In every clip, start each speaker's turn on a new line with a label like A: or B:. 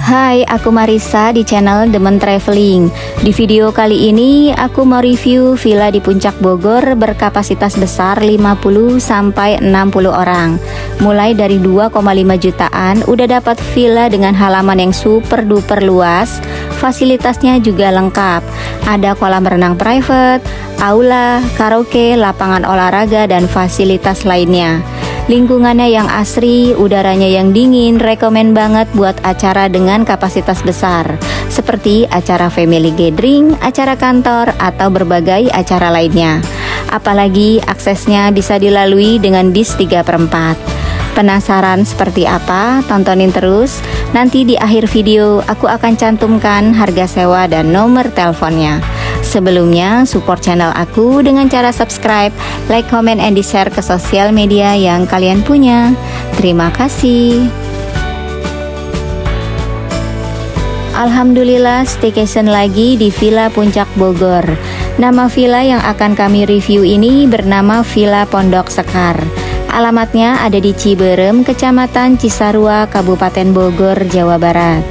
A: Hai, aku Marissa di channel Demen Traveling. Di video kali ini aku mau review villa di Puncak Bogor berkapasitas besar 50 sampai 60 orang. Mulai dari 2,5 jutaan udah dapat villa dengan halaman yang super duper luas. Fasilitasnya juga lengkap. Ada kolam renang private, aula, karaoke, lapangan olahraga dan fasilitas lainnya. Lingkungannya yang asri, udaranya yang dingin, rekomen banget buat acara dengan kapasitas besar seperti acara family gathering, acara kantor, atau berbagai acara lainnya. Apalagi aksesnya bisa dilalui dengan bis 3/4. Penasaran seperti apa? Tontonin terus. Nanti di akhir video aku akan cantumkan harga sewa dan nomor teleponnya. Sebelumnya, support channel aku dengan cara subscribe, like, comment, and di-share ke sosial media yang kalian punya. Terima kasih. Alhamdulillah, staycation lagi di Villa Puncak Bogor. Nama villa yang akan kami review ini bernama Villa Pondok Sekar. Alamatnya ada di Ciberem, Kecamatan Cisarua, Kabupaten Bogor, Jawa Barat.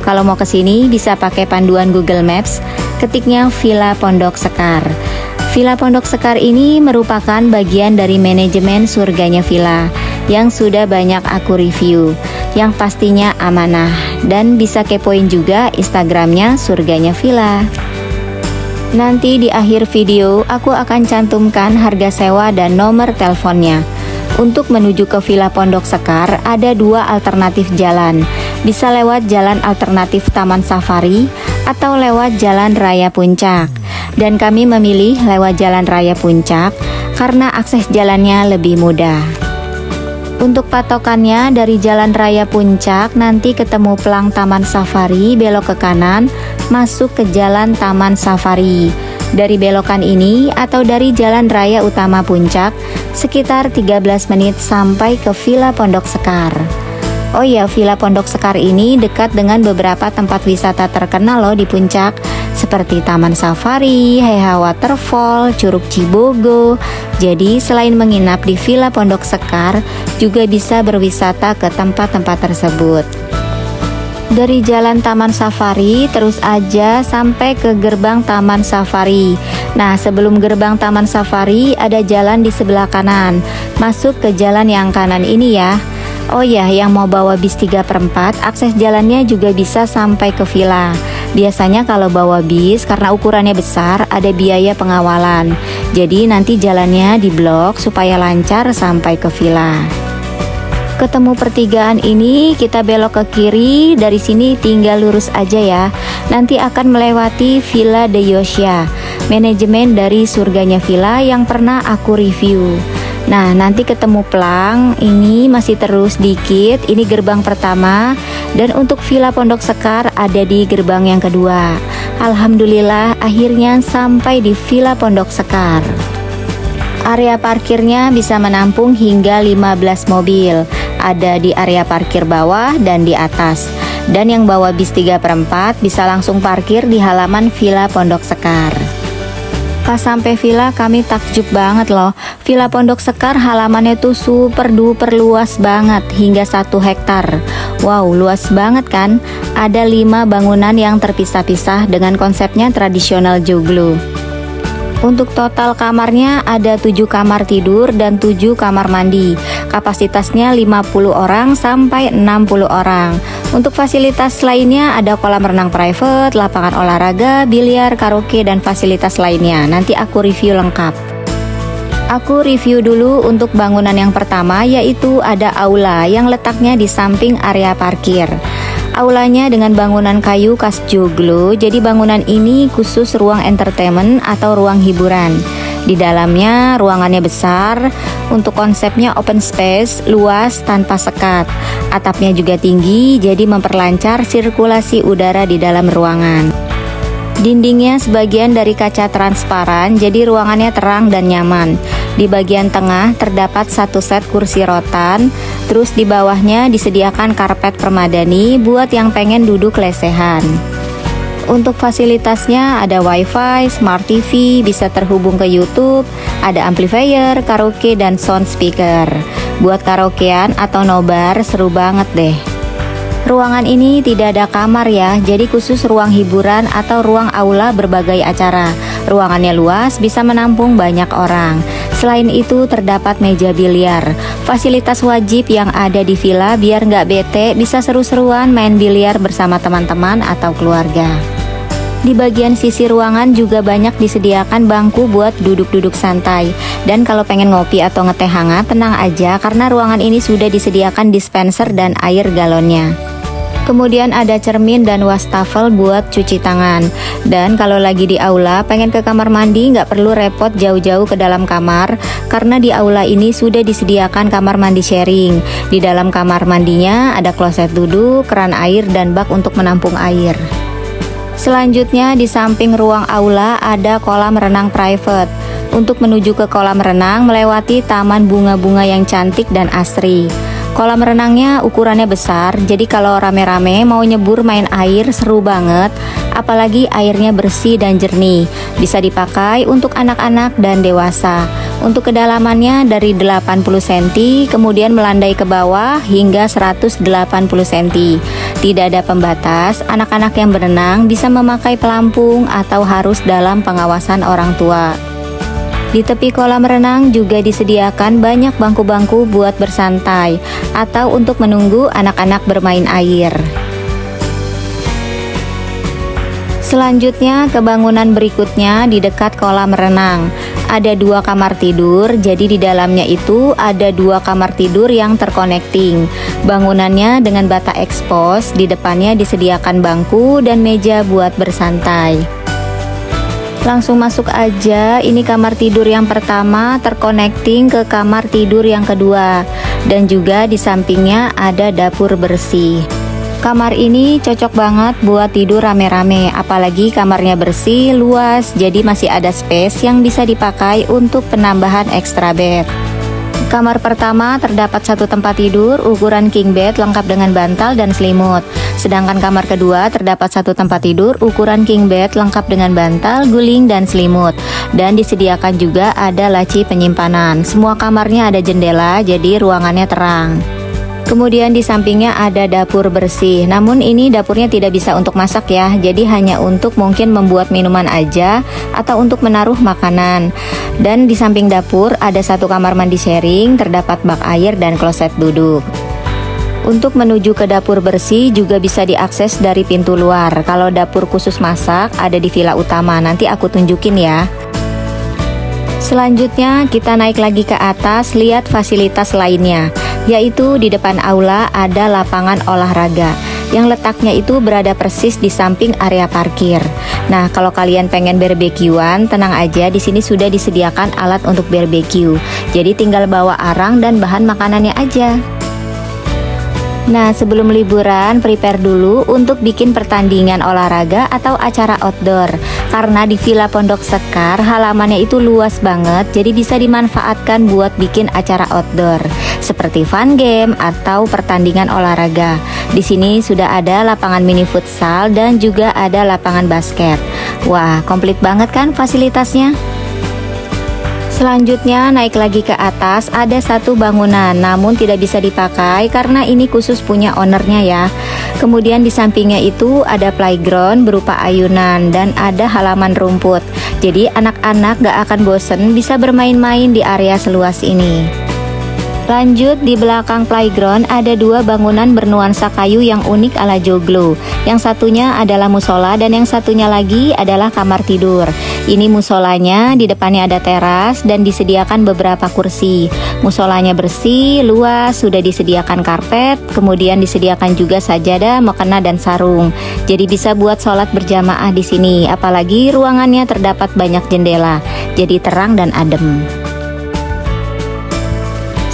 A: Kalau mau kesini bisa pakai panduan Google Maps, ketiknya Villa Pondok Sekar. Villa Pondok Sekar ini merupakan bagian dari manajemen Surganya Villa yang sudah banyak aku review, yang pastinya amanah, dan bisa kepoin juga Instagramnya Surganya Villa. Nanti di akhir video aku akan cantumkan harga sewa dan nomor teleponnya. Untuk menuju ke Villa Pondok Sekar ada dua alternatif jalan. Bisa lewat jalan alternatif Taman Safari atau lewat Jalan Raya Puncak. Dan kami memilih lewat Jalan Raya Puncak karena akses jalannya lebih mudah. Untuk patokannya dari Jalan Raya Puncak nanti ketemu pelang Taman Safari, belok ke kanan, masuk ke Jalan Taman Safari. Dari belokan ini atau dari Jalan Raya Utama Puncak sekitar 13 menit sampai ke Villa Pondok Sekar. Oh ya, Villa Pondok Sekar ini dekat dengan beberapa tempat wisata terkenal loh di Puncak, seperti Taman Safari, Heha Waterfall, Curug Cibogo. Jadi selain menginap di Villa Pondok Sekar, juga bisa berwisata ke tempat-tempat tersebut. Dari jalan Taman Safari terus aja sampai ke gerbang Taman Safari. Nah, sebelum gerbang Taman Safari ada jalan di sebelah kanan. Masuk ke jalan yang kanan ini ya. Oh ya, yang mau bawa bis 3/4 akses jalannya juga bisa sampai ke villa. Biasanya kalau bawa bis karena ukurannya besar ada biaya pengawalan. Jadi nanti jalannya diblok supaya lancar sampai ke villa. Ketemu pertigaan ini kita belok ke kiri, dari sini tinggal lurus aja ya. Nanti akan melewati Villa De Yosha, manajemen dari Surganya Villa yang pernah aku review. Nah, nanti ketemu pelang, ini masih terus dikit, ini gerbang pertama. Dan untuk Villa Pondok Sekar ada di gerbang yang kedua. Alhamdulillah akhirnya sampai di Villa Pondok Sekar. Area parkirnya bisa menampung hingga 15 mobil. Ada di area parkir bawah dan di atas. Dan yang bawa bis 3/4 bisa langsung parkir di halaman Villa Pondok Sekar. Pas sampai villa kami takjub banget loh. Villa Pondok Sekar halamannya tuh super duper luas banget, hingga 1 hektar. Wow, luas banget kan? Ada 5 bangunan yang terpisah-pisah dengan konsepnya tradisional joglo. Untuk total kamarnya ada 7 kamar tidur dan 7 kamar mandi. Kapasitasnya 50 orang sampai 60 orang. Untuk fasilitas lainnya ada kolam renang private, lapangan olahraga, biliar, karaoke, dan fasilitas lainnya. Nanti aku review lengkap. Aku review dulu untuk bangunan yang pertama, yaitu ada aula yang letaknya di samping area parkir. Aulanya dengan bangunan kayu khas joglo, jadi bangunan ini khusus ruang entertainment atau ruang hiburan. Di dalamnya ruangannya besar, untuk konsepnya open space, luas tanpa sekat. Atapnya juga tinggi, jadi memperlancar sirkulasi udara di dalam ruangan. Dindingnya sebagian dari kaca transparan, jadi ruangannya terang dan nyaman. Di bagian tengah terdapat 1 set kursi rotan, terus di bawahnya disediakan karpet permadani buat yang pengen duduk lesehan. Untuk fasilitasnya ada wifi, smart TV, bisa terhubung ke YouTube, ada amplifier, karaoke, dan sound speaker. Buat karaokean atau nobar seru banget deh. Ruangan ini tidak ada kamar ya, jadi khusus ruang hiburan atau ruang aula berbagai acara. Ruangannya luas, bisa menampung banyak orang. Selain itu terdapat meja biliar. Fasilitas wajib yang ada di villa biar nggak bete, bisa seru-seruan main biliar bersama teman-teman atau keluarga. Di bagian sisi ruangan juga banyak disediakan bangku buat duduk-duduk santai. Dan kalau pengen ngopi atau ngeteh hangat, tenang aja karena ruangan ini sudah disediakan dispenser dan air galonnya. Kemudian ada cermin dan wastafel buat cuci tangan. Dan kalau lagi di aula pengen ke kamar mandi nggak perlu repot jauh-jauh ke dalam kamar, karena di aula ini sudah disediakan kamar mandi sharing. Di dalam kamar mandinya ada kloset duduk, keran air, dan bak untuk menampung air. Selanjutnya di samping ruang aula ada kolam renang private. Untuk menuju ke kolam renang melewati taman bunga-bunga yang cantik dan asri. Kolam renangnya ukurannya besar, jadi kalau rame-rame mau nyebur main air seru banget. Apalagi airnya bersih dan jernih, bisa dipakai untuk anak-anak dan dewasa. Untuk kedalamannya dari 80 cm, kemudian melandai ke bawah hingga 180 cm. Tidak ada pembatas, anak-anak yang berenang bisa memakai pelampung atau harus dalam pengawasan orang tua. Di tepi kolam renang juga disediakan banyak bangku-bangku buat bersantai atau untuk menunggu anak-anak bermain air. Selanjutnya ke bangunan berikutnya di dekat kolam renang. Ada 2 kamar tidur, jadi di dalamnya itu ada 2 kamar tidur yang terconnecting. Bangunannya dengan bata ekspos, di depannya disediakan bangku dan meja buat bersantai. Langsung masuk aja, ini kamar tidur yang pertama terconnecting ke kamar tidur yang kedua. Dan juga di sampingnya ada dapur bersih. Kamar ini cocok banget buat tidur rame-rame, apalagi kamarnya bersih, luas, jadi masih ada space yang bisa dipakai untuk penambahan extra bed. Kamar pertama terdapat 1 tempat tidur ukuran king bed lengkap dengan bantal dan selimut. Sedangkan kamar kedua terdapat 1 tempat tidur ukuran king bed lengkap dengan bantal, guling, dan selimut. Dan disediakan juga ada laci penyimpanan. Semua kamarnya ada jendela, jadi ruangannya terang. Kemudian di sampingnya ada dapur bersih. Namun ini dapurnya tidak bisa untuk masak ya, jadi hanya untuk mungkin membuat minuman aja atau untuk menaruh makanan. Dan di samping dapur ada 1 kamar mandi sharing, terdapat bak air dan kloset duduk. Untuk menuju ke dapur bersih juga bisa diakses dari pintu luar. Kalau dapur khusus masak ada di villa utama, nanti aku tunjukin ya. Selanjutnya kita naik lagi ke atas, lihat fasilitas lainnya, yaitu di depan aula ada lapangan olahraga yang letaknya itu berada persis di samping area parkir. Nah, kalau kalian pengen barbekyuan, tenang aja, di sini sudah disediakan alat untuk barbecue. Jadi tinggal bawa arang dan bahan makanannya aja. Nah, sebelum liburan prepare dulu untuk bikin pertandingan olahraga atau acara outdoor. Karena di Villa Pondok Sekar halamannya itu luas banget, jadi bisa dimanfaatkan buat bikin acara outdoor seperti fun game atau pertandingan olahraga. Di sini sudah ada lapangan mini futsal dan juga ada lapangan basket. Wah, komplit banget kan fasilitasnya? Selanjutnya naik lagi ke atas, ada 1 bangunan namun tidak bisa dipakai karena ini khusus punya ownernya ya. Kemudian di sampingnya itu ada playground berupa ayunan dan ada halaman rumput. Jadi anak-anak gak akan bosen, bisa bermain-main di area seluas ini. Lanjut, di belakang playground ada 2 bangunan bernuansa kayu yang unik ala joglo. Yang satunya adalah musola dan yang satunya lagi adalah kamar tidur. Ini musolanya, di depannya ada teras dan disediakan beberapa kursi. Musolanya bersih, luas, sudah disediakan karpet, kemudian disediakan juga sajadah, mukena, dan sarung. Jadi bisa buat sholat berjamaah di sini. Apalagi ruangannya terdapat banyak jendela, jadi terang dan adem.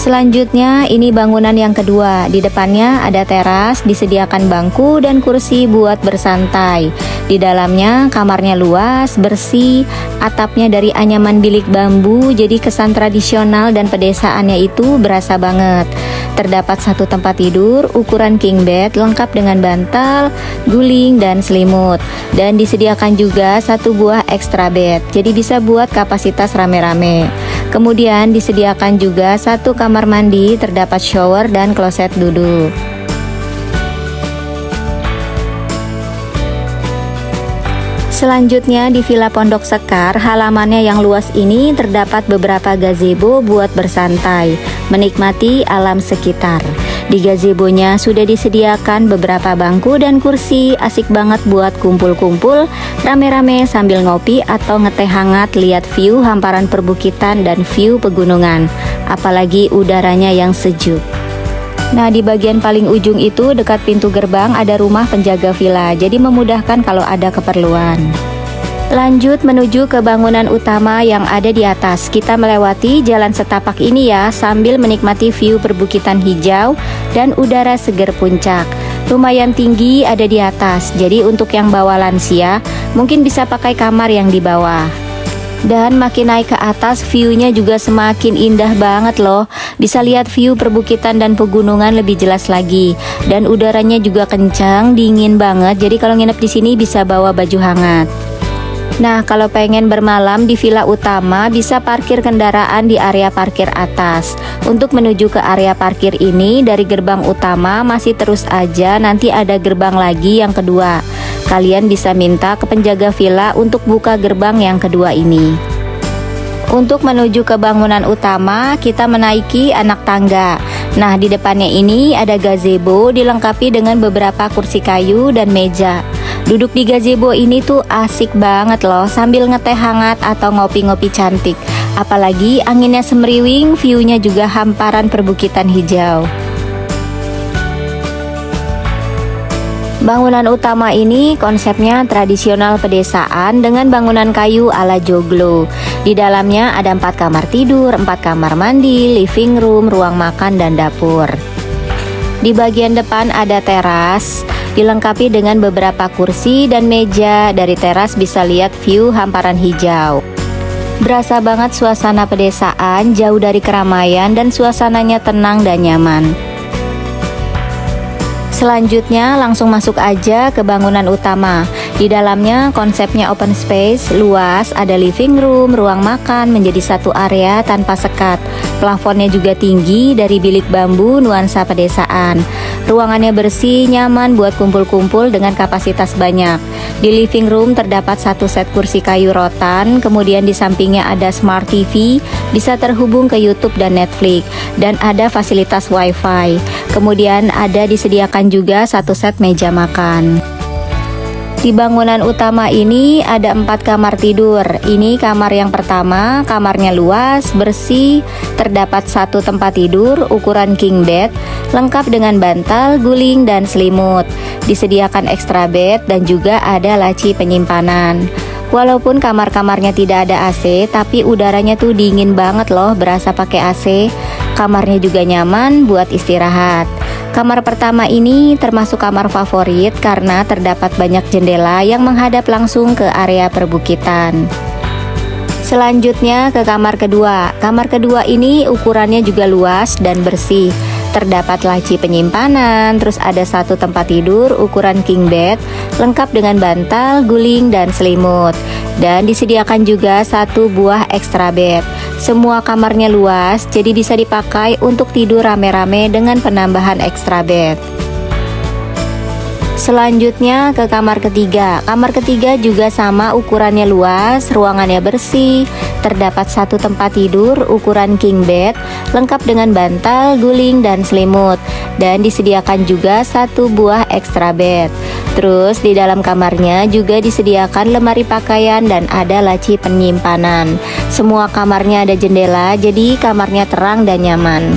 A: Selanjutnya ini bangunan yang kedua. Di depannya ada teras, disediakan bangku dan kursi buat bersantai. Di dalamnya kamarnya luas, bersih, atapnya dari anyaman bilik bambu, jadi kesan tradisional dan pedesaannya itu berasa banget. Terdapat 1 tempat tidur ukuran king bed lengkap dengan bantal, guling, dan selimut. Dan disediakan juga 1 buah extra bed, jadi bisa buat kapasitas rame-rame. Kemudian disediakan juga 1 kamar mandi, terdapat shower dan kloset duduk. Selanjutnya di Villa Pondok Sekar, halamannya yang luas ini terdapat beberapa gazebo buat bersantai, menikmati alam sekitar. Di gazebonya sudah disediakan beberapa bangku dan kursi, asik banget buat kumpul-kumpul, rame-rame sambil ngopi atau ngeteh hangat lihat view hamparan perbukitan dan view pegunungan, apalagi udaranya yang sejuk. Nah, di bagian paling ujung itu dekat pintu gerbang ada rumah penjaga villa, jadi memudahkan kalau ada keperluan. Lanjut menuju ke bangunan utama yang ada di atas. Kita melewati jalan setapak ini ya, sambil menikmati view perbukitan hijau dan udara seger puncak. Lumayan tinggi ada di atas, jadi untuk yang bawa lansia mungkin bisa pakai kamar yang di bawah. Dan makin naik ke atas, view-nya juga semakin indah banget loh. Bisa lihat view perbukitan dan pegunungan lebih jelas lagi. Dan udaranya juga kencang, dingin banget. Jadi kalau nginep di sini bisa bawa baju hangat. Nah, kalau pengen bermalam di villa utama, bisa parkir kendaraan di area parkir atas. Untuk menuju ke area parkir ini, dari gerbang utama masih terus aja, nanti ada gerbang lagi yang kedua. Kalian bisa minta ke penjaga villa untuk buka gerbang yang kedua ini. Untuk menuju ke bangunan utama, kita menaiki anak tangga. Nah, di depannya ini ada gazebo dilengkapi dengan beberapa kursi kayu dan meja. Duduk di gazebo ini tuh asik banget loh, sambil ngeteh hangat atau ngopi-ngopi cantik. Apalagi anginnya semriwing, view-nya juga hamparan perbukitan hijau. Bangunan utama ini konsepnya tradisional pedesaan dengan bangunan kayu ala joglo. Di dalamnya ada 4 kamar tidur, 4 kamar mandi, living room, ruang makan, dan dapur. Di bagian depan ada teras, dilengkapi dengan beberapa kursi dan meja. Dari teras bisa lihat view hamparan hijau. Berasa banget suasana pedesaan, jauh dari keramaian dan suasananya tenang dan nyaman. Selanjutnya langsung masuk aja ke bangunan utama. Di dalamnya konsepnya open space, luas, ada living room, ruang makan menjadi satu area tanpa sekat. Plafonnya juga tinggi dari bilik bambu nuansa pedesaan. Ruangannya bersih, nyaman buat kumpul-kumpul dengan kapasitas banyak. Di living room terdapat 1 set kursi kayu rotan, kemudian di sampingnya ada smart TV, bisa terhubung ke YouTube dan Netflix, dan ada fasilitas wifi. Kemudian ada disediakan juga 1 set meja makan. Di bangunan utama ini ada 4 kamar tidur. Ini kamar yang pertama, kamarnya luas, bersih, terdapat 1 tempat tidur ukuran king bed, lengkap dengan bantal, guling, dan selimut. Disediakan extra bed dan juga ada laci penyimpanan. Walaupun kamar-kamarnya tidak ada AC, tapi udaranya tuh dingin banget loh, berasa pakai AC. Kamarnya juga nyaman buat istirahat. Kamar pertama ini termasuk kamar favorit karena terdapat banyak jendela yang menghadap langsung ke area perbukitan. Selanjutnya ke kamar kedua. Kamar kedua ini ukurannya juga luas dan bersih. Terdapat laci penyimpanan, terus ada 1 tempat tidur ukuran king bed, lengkap dengan bantal, guling, dan selimut. Dan disediakan juga 1 buah extra bed. Semua kamarnya luas, jadi bisa dipakai untuk tidur rame-rame dengan penambahan extra bed. Selanjutnya ke kamar ketiga. Kamar ketiga juga sama, ukurannya luas, ruangannya bersih, terdapat 1 tempat tidur ukuran king bed, lengkap dengan bantal, guling, dan selimut, dan disediakan juga 1 buah extra bed. Terus di dalam kamarnya juga disediakan lemari pakaian dan ada laci penyimpanan. Semua kamarnya ada jendela, jadi kamarnya terang dan nyaman.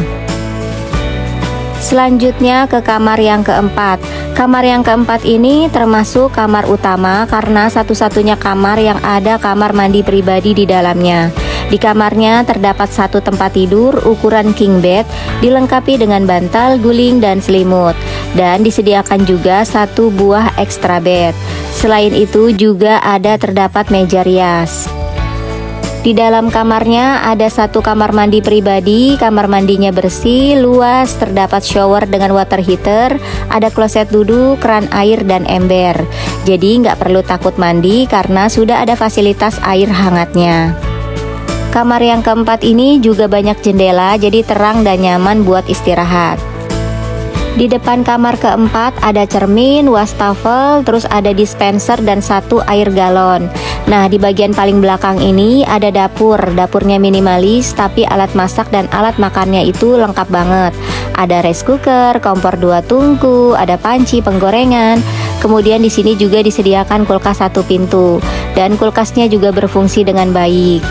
A: Selanjutnya ke kamar yang keempat. Kamar yang keempat ini termasuk kamar utama karena satu-satunya kamar yang ada kamar mandi pribadi di dalamnya. Di kamarnya terdapat 1 tempat tidur ukuran king bed, dilengkapi dengan bantal, guling, dan selimut, dan disediakan juga 1 buah extra bed. Selain itu juga ada terdapat meja rias. Di dalam kamarnya ada 1 kamar mandi pribadi, kamar mandinya bersih, luas, terdapat shower dengan water heater, ada kloset duduk, keran air, dan ember. Jadi nggak perlu takut mandi karena sudah ada fasilitas air hangatnya. Kamar yang keempat ini juga banyak jendela, jadi terang dan nyaman buat istirahat. Di depan kamar keempat ada cermin, wastafel, terus ada dispenser dan 1 air galon. Nah, di bagian paling belakang ini ada dapur. Dapurnya minimalis, tapi alat masak dan alat makannya itu lengkap banget. Ada rice cooker, kompor 2 tungku, ada panci penggorengan. Kemudian di sini juga disediakan kulkas 1 pintu dan kulkasnya juga berfungsi dengan baik.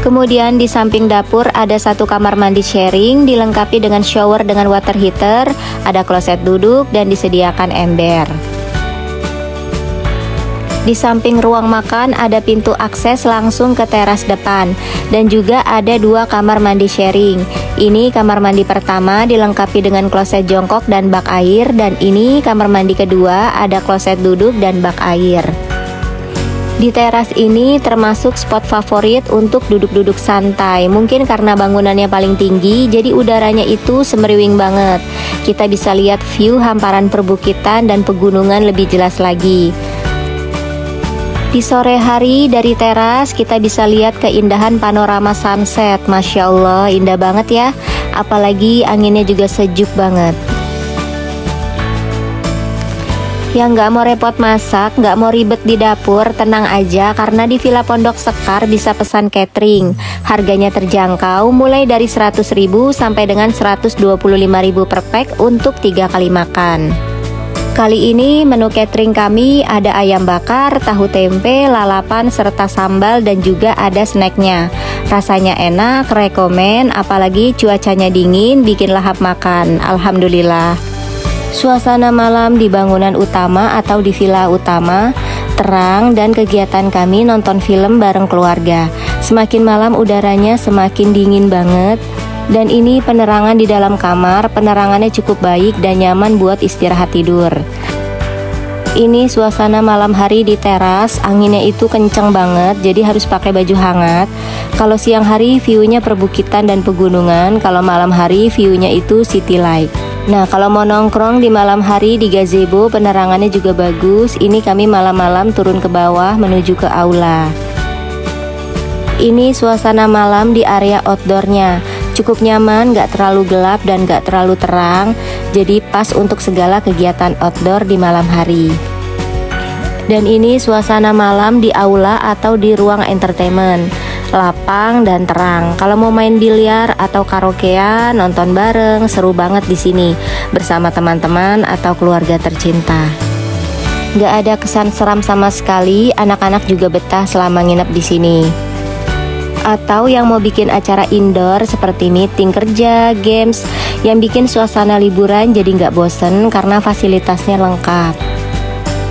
A: Kemudian di samping dapur ada 1 kamar mandi sharing dilengkapi dengan shower dengan water heater, ada kloset duduk dan disediakan ember. Di samping ruang makan ada pintu akses langsung ke teras depan dan juga ada 2 kamar mandi sharing. Ini kamar mandi pertama dilengkapi dengan kloset jongkok dan bak air, dan ini kamar mandi kedua ada kloset duduk dan bak air. Di teras ini termasuk spot favorit untuk duduk-duduk santai. Mungkin karena bangunannya paling tinggi, jadi udaranya itu semeriwing banget. Kita bisa lihat view hamparan perbukitan dan pegunungan lebih jelas lagi. Di sore hari dari teras kita bisa lihat keindahan panorama sunset. Masya Allah, indah banget ya. Apalagi anginnya juga sejuk banget. Yang nggak mau repot masak, nggak mau ribet di dapur, tenang aja karena di Villa Pondok Sekar bisa pesan catering. Harganya terjangkau, mulai dari 100.000 sampai dengan 125.000 per pack untuk 3 kali makan. Kali ini menu catering kami ada ayam bakar, tahu tempe, lalapan, serta sambal dan juga ada snacknya. Rasanya enak, rekomen, apalagi cuacanya dingin, bikin lahap makan. Alhamdulillah. Suasana malam di bangunan utama atau di villa utama terang dan kegiatan kami nonton film bareng keluarga. Semakin malam udaranya semakin dingin banget. Dan ini penerangan di dalam kamar, penerangannya cukup baik dan nyaman buat istirahat tidur. Ini suasana malam hari di teras, anginnya itu kenceng banget, jadi harus pakai baju hangat. Kalau siang hari view-nya perbukitan dan pegunungan, kalau malam hari view-nya itu city light. Nah, kalau mau nongkrong di malam hari di gazebo, penerangannya juga bagus. Ini kami malam-malam turun ke bawah menuju ke aula. Ini suasana malam di area outdoornya. Cukup nyaman, gak terlalu gelap dan gak terlalu terang. Jadi pas untuk segala kegiatan outdoor di malam hari. Dan ini suasana malam di aula atau di ruang entertainment. Lapang dan terang. Kalau mau main biliar atau karaokean, nonton bareng, seru banget di sini bersama teman-teman atau keluarga tercinta. Gak ada kesan seram sama sekali, anak-anak juga betah selama nginep di sini. Atau yang mau bikin acara indoor seperti meeting kerja, games, yang bikin suasana liburan jadi gak bosen karena fasilitasnya lengkap.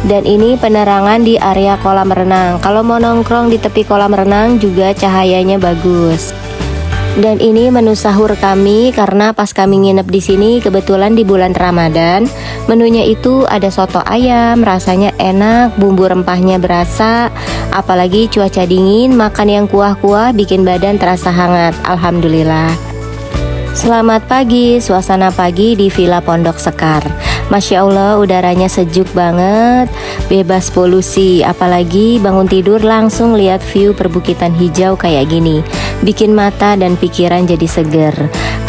A: Dan ini penerangan di area kolam renang. Kalau mau nongkrong di tepi kolam renang juga cahayanya bagus. Dan ini menu sahur kami karena pas kami nginep di sini kebetulan di bulan Ramadan. Menunya itu ada soto ayam, rasanya enak, bumbu rempahnya berasa. Apalagi cuaca dingin, makan yang kuah-kuah bikin badan terasa hangat. Alhamdulillah. Selamat pagi, suasana pagi di Villa Pondok Sekar. Masya Allah, udaranya sejuk banget, bebas polusi. Apalagi bangun tidur langsung lihat view perbukitan hijau kayak gini, bikin mata dan pikiran jadi seger.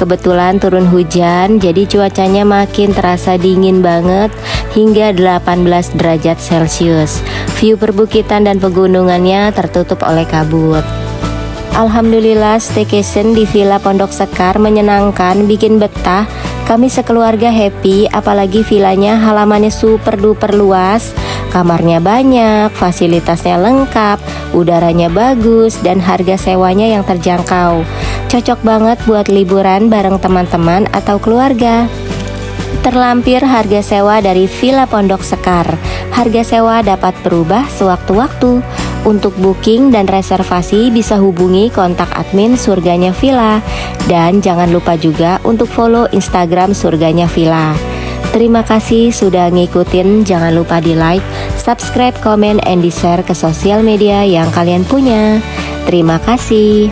A: Kebetulan turun hujan, jadi cuacanya makin terasa dingin banget, hingga 18 derajat Celcius. View perbukitan dan pegunungannya tertutup oleh kabut. Alhamdulillah, staycation di Villa Pondok Sekar menyenangkan, bikin betah. Kami sekeluarga happy, apalagi villanya halamannya super duper luas, kamarnya banyak, fasilitasnya lengkap, udaranya bagus, dan harga sewanya yang terjangkau. Cocok banget buat liburan bareng teman-teman atau keluarga. Terlampir harga sewa dari Villa Pondok Sekar. Harga sewa dapat berubah sewaktu-waktu. Untuk booking dan reservasi bisa hubungi kontak admin Surganya Villa. Dan jangan lupa juga untuk follow Instagram Surganya Villa. Terima kasih sudah ngikutin, jangan lupa di like, subscribe, komen, and di share ke sosial media yang kalian punya. Terima kasih.